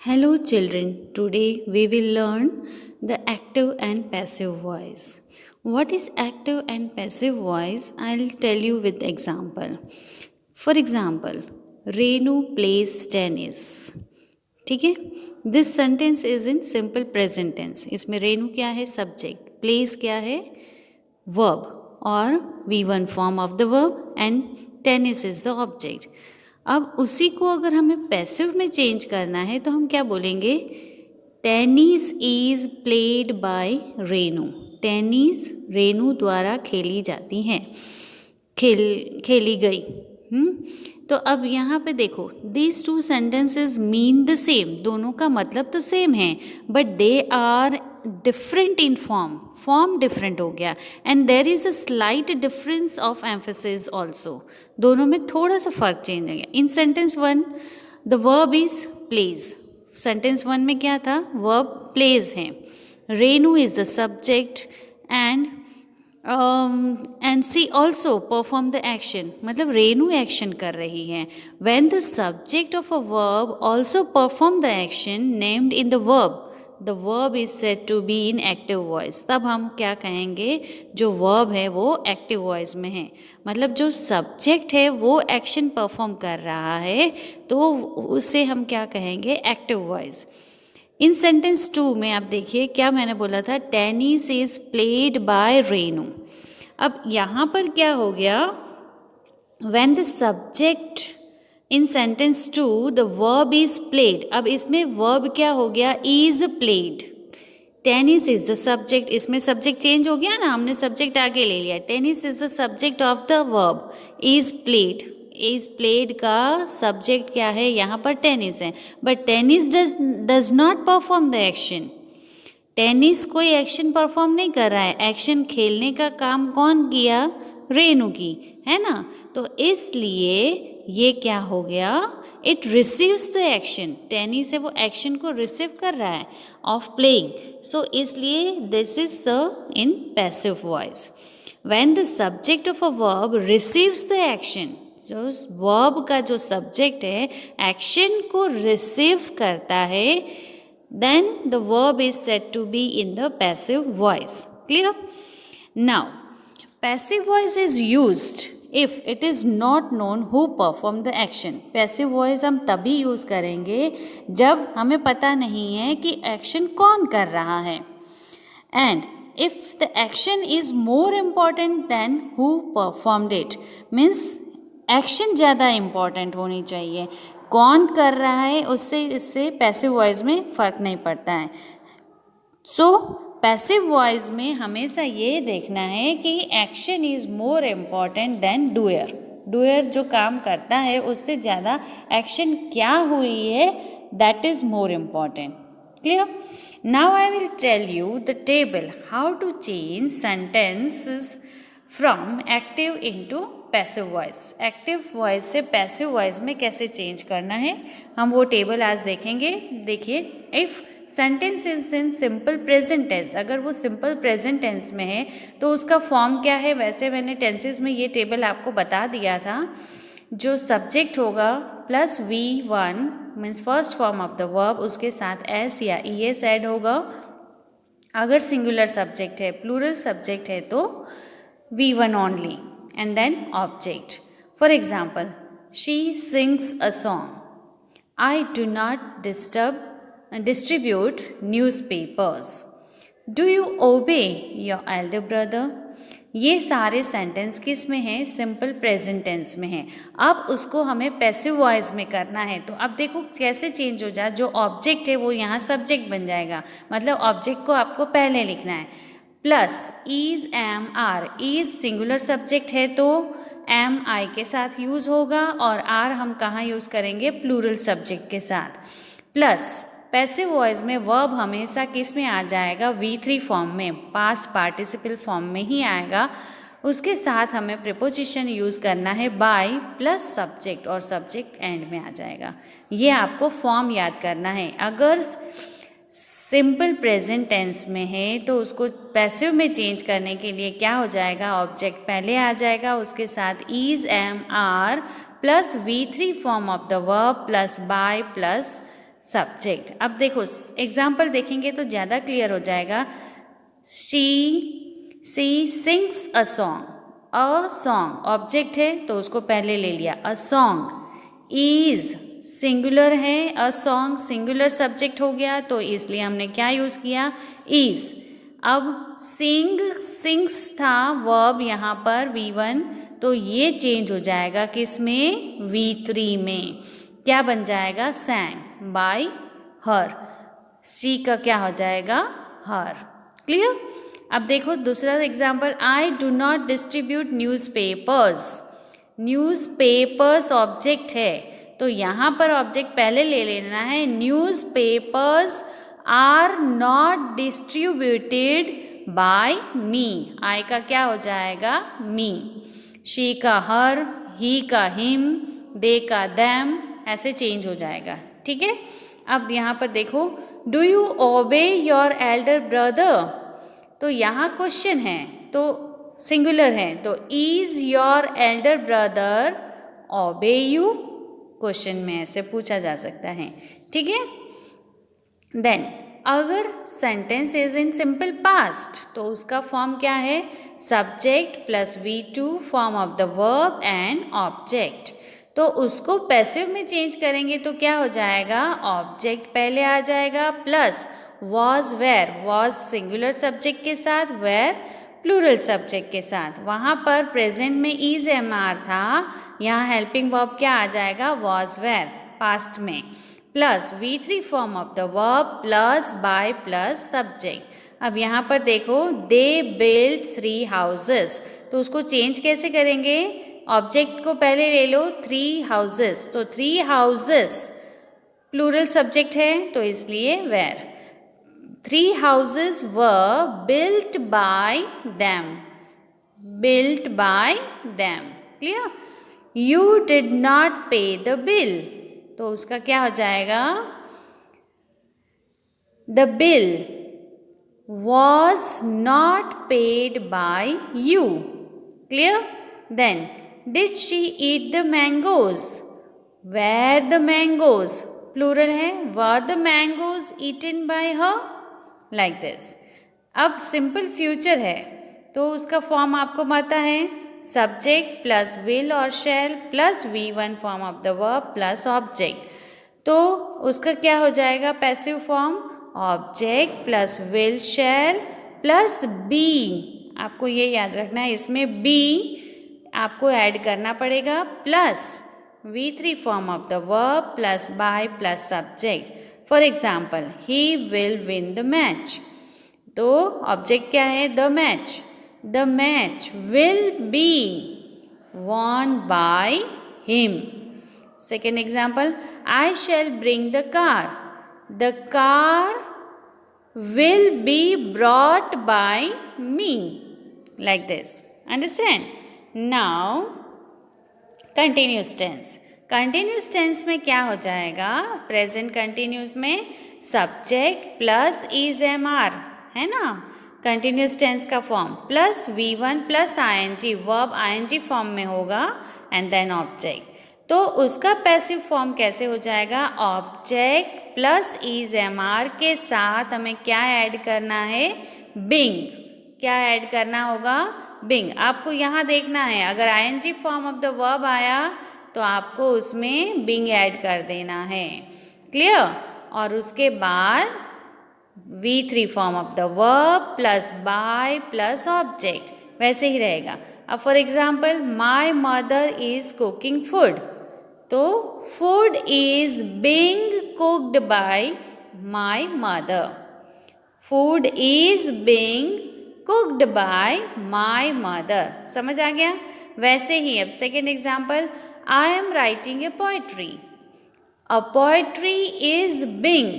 Hello children, today we will learn the active and passive voice. What is active and passive voice? I'll tell you with example. For example, Renu plays tennis. ठीक है, this sentence is in simple present tense. इसमें रेनू क्या है? Subject. Place क्या है? Verb. और V1 form of the verb and tennis is the object. अब उसी को अगर हमें पैसिव में चेंज करना है तो हम क्या बोलेंगे? Tennis is played by Renu. Tennis Renu द्वारा खेली जाती है, खेली गई. तो अब यहाँ पे देखो, these two sentences mean the same. दोनों का मतलब तो सेम है, but they are different in form different हो गया. And there is a slight difference of emphasis also. दोनों में थोड़ा सा फर्क चेंज हो गया. In sentence one the verb is plays. Sentence one में क्या था? वर्ब प्लेज है. Renu is the subject and she also perform the action. मतलब रेनू एक्शन कर रही है. When the subject of a verb also perform the action named in the verb, the verb is said to be in active voice. तब हम क्या कहेंगे? जो verb है वो एक्टिव वॉइस में है. मतलब जो सब्जेक्ट है वो एक्शन परफॉर्म कर रहा है, तो उसे हम क्या कहेंगे? Active voice. इन सेंटेंस 2 में आप देखिए क्या मैंने बोला था? Tennis is played by Renu. अब यहाँ पर क्या हो गया? When the subject in sentence 2 the verb is played. अब इसमें वर्ब क्या हो गया? Is played. Tennis is the subject. इसमें सब्जेक्ट चेंज हो गया ना, हमने सब्जेक्ट आगे ले लिया. Tennis is the subject of the verb. Is played. Is played का सब्जेक्ट क्या है? यहाँ पर टेनिस है. But tennis does not perform the action. Tennis कोई एक्शन परफॉर्म नहीं कर रहा है. एक्शन खेलने का काम कौन किया? रेनू की, है ना. तो इसलिए ये क्या हो गया? It receives the action. Tennis है वो एक्शन को रिसीव कर रहा है ऑफ प्लेइंग. सो इसलिए this is the in passive voice. When the subject of a verb receives the action, जो वर्ब का जो सब्जेक्ट है एक्शन को रिसीव करता है, then the verb is said to be in the passive voice. Clear? Now, passive voice is used if it is not known who performed the action. Passive voice हम तभी use करेंगे जब हमें पता नहीं है कि एक्शन कौन कर रहा है. And if the action is more important than who performed it, means action ज़्यादा इम्पॉर्टेंट होनी चाहिए. कौन कर रहा है उससे इससे पैसिव वॉइस में फ़र्क नहीं पड़ता है. सो पैसिव वॉइस में हमेशा ये देखना है कि action is more important than doer. Doer जो काम करता है उससे ज़्यादा एक्शन क्या हुई है, that is more important. Clear? Now I will tell you the table how to change sentences from active into passive voice. Active voice से पैसिव वॉइस में कैसे चेंज करना है हम वो टेबल आज देखेंगे. देखिए, if sentence is in simple present tense, अगर वो सिंपल प्रेजेंट टेंस में है तो उसका फॉर्म क्या है? वैसे मैंने टेंसेस में ये टेबल आपको बता दिया था. जो सब्जेक्ट होगा plus V1 means first form of the verb, उसके साथ एस या ES ऐड होगा. अगर सिंगुलर सब्जेक्ट है, प्लूरल सब्जेक्ट है तो V1 only. And then object. For example, she sings a song. I do not distribute newspapers. Do you obey your elder brother? ये सारे सेंटेंस किस में हैं? सिंपल प्रेजेंट टेंस में हैं. अब उसको हमें पैसिव वॉइस में करना है. तो अब देखो कैसे चेंज हो जाए. जो ऑब्जेक्ट है वो यहाँ सब्जेक्ट बन जाएगा. मतलब ऑब्जेक्ट को आपको पहले लिखना है. Plus is am are. Is singular subject है तो एम आई के साथ यूज़ होगा, और आर हम कहाँ यूज़ करेंगे? प्लूरल सब्जेक्ट के साथ. प्लस पैसिव वॉइस में वर्ब हमेशा किस में आ जाएगा? V3 फॉर्म में, पास्ट पार्टिसिपल फॉर्म में ही आएगा. उसके साथ हमें प्रीपोजिशन यूज़ करना है बाय प्लस सब्जेक्ट, और सब्जेक्ट एंड में आ जाएगा. ये आपको फॉर्म याद करना है. अगर सिंपल प्रेजेंट टेंस में है तो उसको पैसिव में चेंज करने के लिए क्या हो जाएगा? ऑब्जेक्ट पहले आ जाएगा, उसके साथ is am are plus V3 form of the verb plus by plus subject. अब देखो एग्जाम्पल देखेंगे तो ज़्यादा क्लियर हो जाएगा। She sings a song object है तो उसको पहले ले लिया। अ सॉन्ग इज सिंगुलर है, अ सॉन्ग सिंगुलर सब्जेक्ट हो गया तो इसलिए हमने क्या यूज़ किया, इज। अब सिंग्स था वर्ब यहाँ पर V1, तो ये चेंज हो जाएगा किस में, V3 में। क्या बन जाएगा, sang बाय हर। शी का क्या हो जाएगा, हर। क्लियर। अब देखो दूसरा example, I do not distribute newspapers object है तो यहाँ पर ऑब्जेक्ट पहले ले लेना है। Newspapers are not distributed by me. I का क्या हो जाएगा, मी। शी का हर, ही का हिम, दे का देम, ऐसे चेंज हो जाएगा। ठीक है। अब यहाँ पर देखो, do you obey your elder brother, तो यहाँ क्वेश्चन है तो सिंगुलर है तो is your elder brother obey you, question में ऐसे पूछा जा सकता है। ठीक है। देन अगर sentence is in simple past तो उसका फॉर्म क्या है, subject plus V2 form of the verb and object. तो उसको पैसिव में चेंज करेंगे तो क्या हो जाएगा, ऑब्जेक्ट पहले आ जाएगा plus was were, was singular subject के साथ, वेयर प्लूरल सब्जेक्ट के साथ। वहाँ पर प्रेजेंट में इज MR था, यहाँ हेल्पिंग वर्ब क्या आ जाएगा, वॉज वेयर पास्ट में, plus V3 form of the verb plus by plus subject. अब यहाँ पर देखो, दे बिल्ड 3 हाउसेस, तो उसको चेंज कैसे करेंगे, ऑब्जेक्ट को पहले ले लो 3 हाउसेस, तो 3 हाउसेस प्लूरल सब्जेक्ट है तो इसलिए were. 3 houses were built by them, clear. You did not pay the bill, तो उसका क्या हो जाएगा, the bill was not paid by you, clear. Then did she eat the mangoes, were the mangoes plural है, were the mangoes eaten by her, like this. अब simple future है तो उसका फॉर्म आपको पता है, सब्जेक्ट प्लस विल और shall plus V1 form of the verb plus object. तो उसका क्या हो जाएगा passive form, object plus will shall plus be. आपको ये याद रखना है, इसमें बी आपको ऐड करना पड़ेगा, plus V3 form of the verb plus by plus subject. For example, he will win the match, तो ऑब्जेक्ट क्या है, the match will be won by him. Second example, I shall bring the car will be brought by me, like this. Understand? Now continuous tense में क्या हो जाएगा, present continuous में subject plus is MR है ना, continuous tense का form plus V1 plus ING, verb ING form में होगा एंड देन ऑब्जेक्ट। तो उसका पैसिव फॉर्म कैसे हो जाएगा, ऑब्जेक्ट प्लस इज MR के साथ हमें क्या ऐड करना है, बिंग। क्या ऐड करना होगा, बिंग। आपको यहाँ देखना है, अगर ING form of the verb आया तो आपको उसमें बिंग ऐड कर देना है, क्लियर। और उसके बाद V3 form of the verb plus by plus object, वैसे ही रहेगा। अब for example, my mother is cooking food, तो food is being cooked by my mother, food is being cooked by my mother. समझ आ गया। वैसे ही अब second example, I am writing a poetry, a poetry is being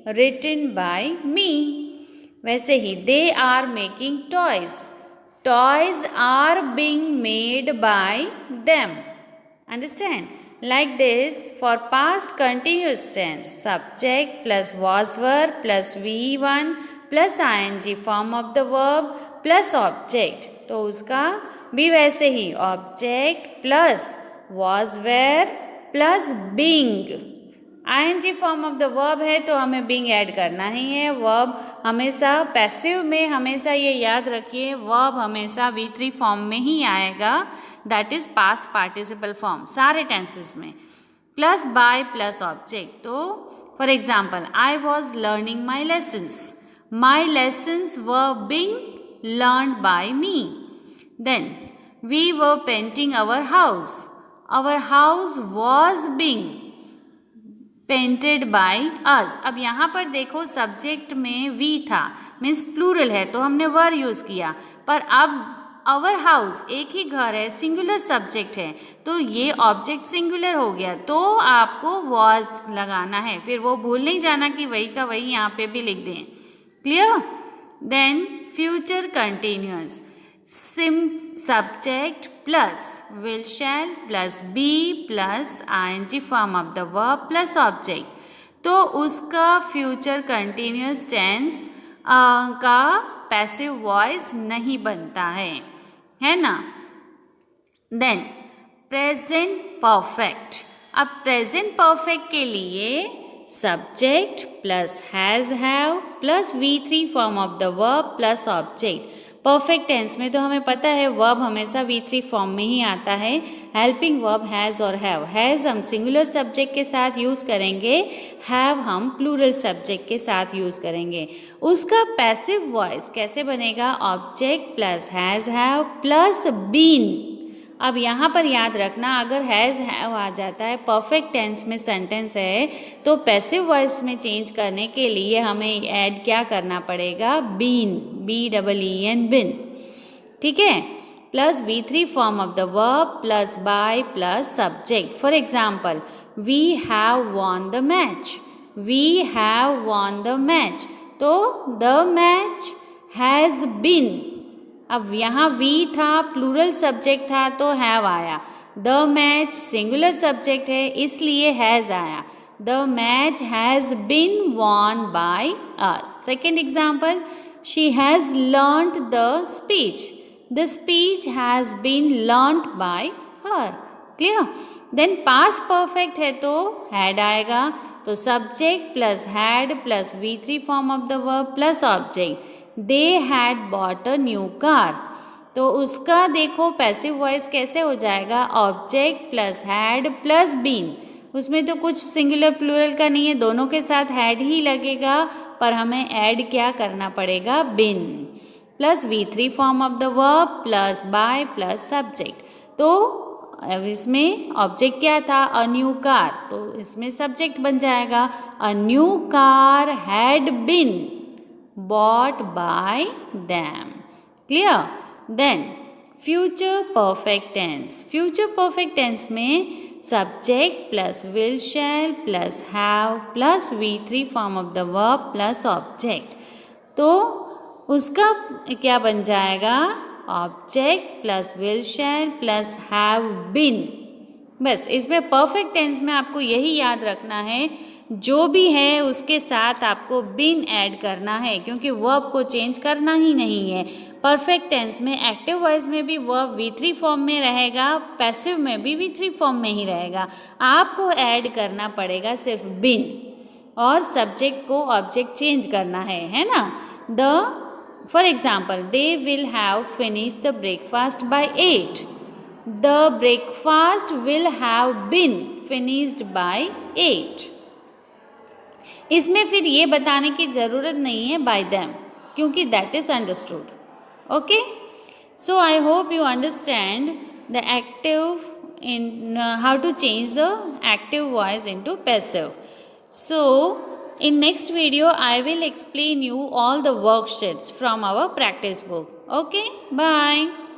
written by me. वैसे ही they are making toys are being made by them. Understand? Like this, for past continuous tense, subject plus was were plus V1 plus ING form of the verb plus object, तो उसका भी वैसे ही object plus was were plus being, ING form of the verb है तो हमें being add करना ही है। वर्ब हमेशा पैसिव में, हमेशा ये याद रखिए, वर्ब हमेशा V3 फॉर्म में ही आएगा, that is past participle form सारे टेंसेस में, प्लस बाय प्लस ऑब्जेक्ट। तो for example, I was learning my lessons, my lessons were being learned by me. Then we were painting our house was being painted by us. अब यहाँ पर देखो subject में we था, means plural है तो हमने वर यूज़ किया, पर अब आवर हाउस एक ही घर है, सिंगुलर सब्जेक्ट है, तो ये ऑब्जेक्ट सिंगुलर हो गया, तो आपको वॉज लगाना है, फिर वो भूल नहीं जाना कि वही का वही यहाँ पे भी लिख दें। Clear? Then future continuous, subject plus will shall plus be plus ing form of the verb plus object, तो उसका फ्यूचर कंटिन्यूअस टेंस का पैसिव वॉइस नहीं बनता है ना। देन प्रेजेंट परफेक्ट, अब प्रेजेंट परफेक्ट के लिए subject plus has have plus V3 form of the verb plus object. Perfect tense में तो हमें पता है वर्ब हमेशा V3 फॉर्म में ही आता है। हेल्पिंग वर्ब हैज़ और हैव, हैज़ हम सिंगुलर सब्जेक्ट के साथ यूज़ करेंगे, हैव हम प्लूरल सब्जेक्ट के साथ यूज़ करेंगे। उसका पैसिव वॉइस कैसे बनेगा? Object plus has have plus been. अब यहाँ पर याद रखना, अगर हैज़ हैव आ जाता है, परफेक्ट टेंस में सेंटेंस है, तो पैसिव वॉइस में चेंज करने के लिए हमें ऐड क्या करना पड़ेगा? बीन, BEEN बिन, ठीक है, plus V3 form of the verb plus by plus subject. For example, we have won the match, we have won the match, तो द मैच हैज़ बीन। अब यहाँ वी था, plural subject था तो have आया, the match singular subject है इसलिए has आया, the match has been won by us. Second example, she has learned the speech has been learned by her. Clear? Then past perfect है तो had आएगा, तो subject plus had plus V3 form of the verb plus object. They had bought a new car, तो उसका देखो passive voice कैसे हो जाएगा? Object plus had plus been. उसमें तो कुछ सिंगुलर प्लूरल का नहीं है, दोनों के साथ हैड ही लगेगा, पर हमें ऐड क्या करना पड़ेगा? Been, plus V3 form of the verb plus by plus subject. तो अब इसमें ऑब्जेक्ट क्या था? अ न्यू कार, तो इसमें सब्जेक्ट बन जाएगा अ new car had been bought by them. Clear? Then future perfect tense, future perfect tense में subject plus will shall plus have plus V3 form of the verb plus object, तो उसका क्या बन जाएगा? Object plus will shall plus have been. बस इसमें perfect tense में आपको यही याद रखना है, जो भी है उसके साथ आपको बीन ऐड करना है, क्योंकि वर्ब को चेंज करना ही नहीं है। परफेक्ट टेंस में एक्टिव वॉइस में भी वर्ब V3 फॉर्म में रहेगा, पैसिव में भी V3 फॉर्म में ही रहेगा। आपको ऐड करना पड़ेगा सिर्फ बीन, और सब्जेक्ट को ऑब्जेक्ट चेंज करना है ना। For example, they will have finish the breakfast by 8, the breakfast will have been finished by 8। इसमें फिर ये बताने की ज़रूरत नहीं है बाय देम, क्योंकि that is understood. Okay, so I hope you understand the active in how to change the active voice into passive. So in next video I will explain you all the worksheets from our practice book. Okay, bye.